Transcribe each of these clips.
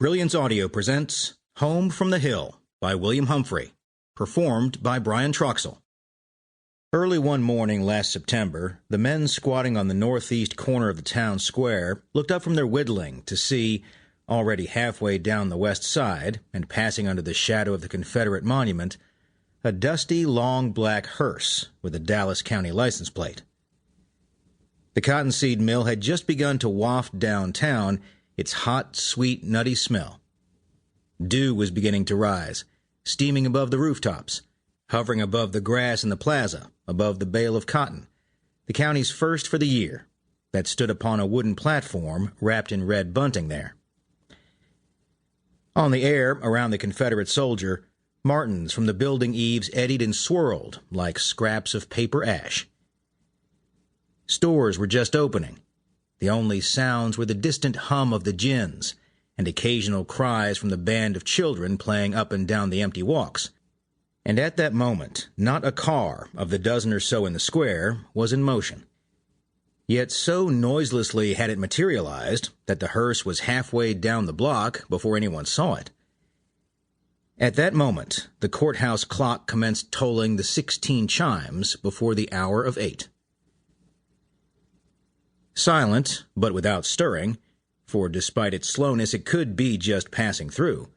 Brilliance Audio presents Home from the Hill by William Humphrey, performed by Brian Troxell. Early one morning last September, the men squatting on the northeast corner of the town square looked up from their whittling to see, already halfway down the west side and passing under the shadow of the Confederate monument, a dusty, long black hearse with a Dallas County license plate. The cottonseed mill had just begun to waft downtown its hot, sweet, nutty smell. Dew was beginning to rise, steaming above the rooftops, hovering above the grass in the plaza, above the bale of cotton, the county's first for the year, that stood upon a wooden platform wrapped in red bunting there. On the air around the Confederate soldier, martins from the building eaves eddied and swirled like scraps of paper ash. Stores were just opening. The only sounds were the distant hum of the gins and occasional cries from the band of children playing up and down the empty walks. And at that moment, not a car of the dozen or so in the square was in motion. Yet so noiselessly had it materialized that the hearse was halfway down the block before anyone saw it. At that moment, the courthouse clock commenced tolling the 16 chimes before the hour of 8. Silent, but without stirring, for despite its slowness it could be just passing through.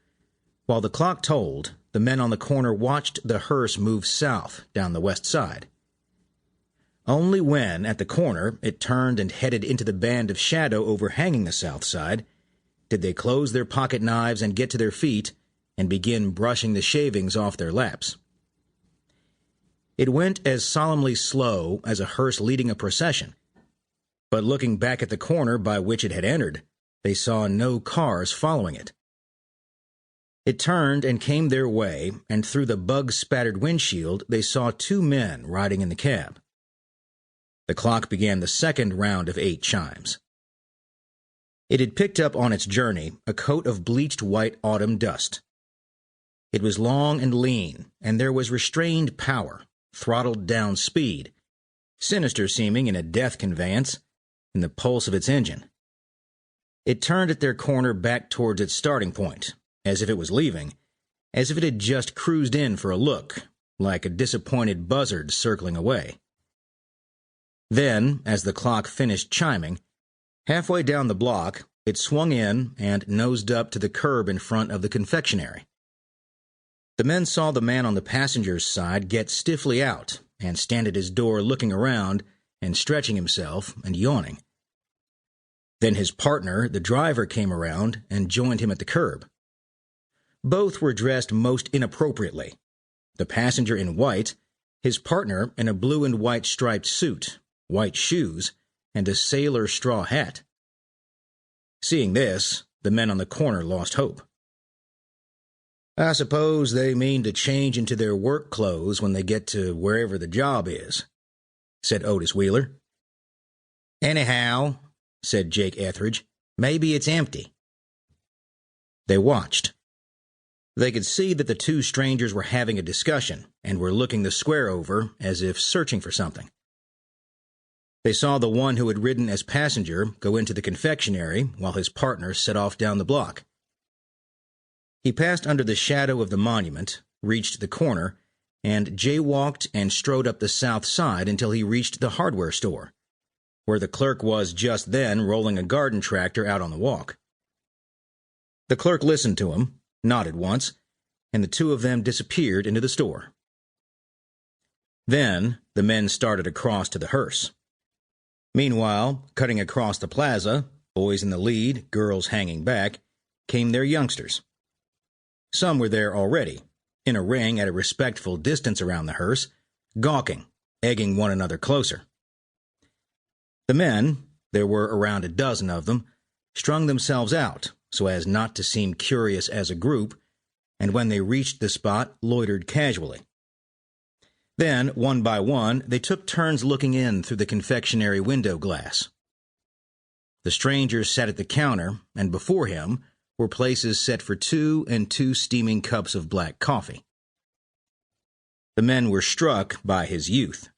While the clock tolled, the men on the corner watched the hearse move south down the west side. Only when, at the corner, it turned and headed into the band of shadow overhanging the south side, did they close their pocket knives and get to their feet and begin brushing the shavings off their laps. It went as solemnly slow as a hearse leading a procession, but looking back at the corner by which it had entered, they saw no cars following it. It turned and came their way, and through the bug-spattered windshield they saw 2 men riding in the cab. The clock began the second round of 8 chimes. It had picked up on its journey a coat of bleached white autumn dust. It was long and lean, and there was restrained power, throttled down speed, sinister seeming in a death conveyance, in the pulse of its engine. It turned at their corner back towards its starting point, as if it was leaving, as if it had just cruised in for a look, like a disappointed buzzard circling away. Then, as the clock finished chiming, halfway down the block, it swung in and nosed up to the curb in front of the confectionery. The men saw the man on the passenger's side get stiffly out and stand at his door looking around and stretching himself and yawning. Then his partner, the driver, came around and joined him at the curb. Both were dressed most inappropriately, the passenger in white, his partner in a blue and white striped suit, white shoes, and a sailor straw hat. Seeing this, the men on the corner lost hope. "I suppose they mean to change into their work clothes when they get to wherever the job is," said Otis Wheeler. "Anyhow," said Jake Etheridge, "maybe it's empty." They watched. They could see that the 2 strangers were having a discussion and were looking the square over as if searching for something. They saw the one who had ridden as passenger go into the confectionery while his partner set off down the block. He passed under the shadow of the monument, reached the corner, and jaywalked and strode up the south side until he reached the hardware store, where the clerk was just then rolling a garden tractor out on the walk. The clerk listened to him, nodded once, and the 2 of them disappeared into the store. Then the men started across to the hearse. Meanwhile, cutting across the plaza, boys in the lead, girls hanging back, came their youngsters. Some were there already, in a ring at a respectful distance around the hearse, gawking, egging one another closer. The men, there were around a dozen of them, strung themselves out so as not to seem curious as a group, and when they reached the spot, loitered casually. Then, one by one, they took turns looking in through the confectionery window glass. The stranger sat at the counter, and before him were places set for 2 and 2 steaming cups of black coffee. The men were struck by his youth.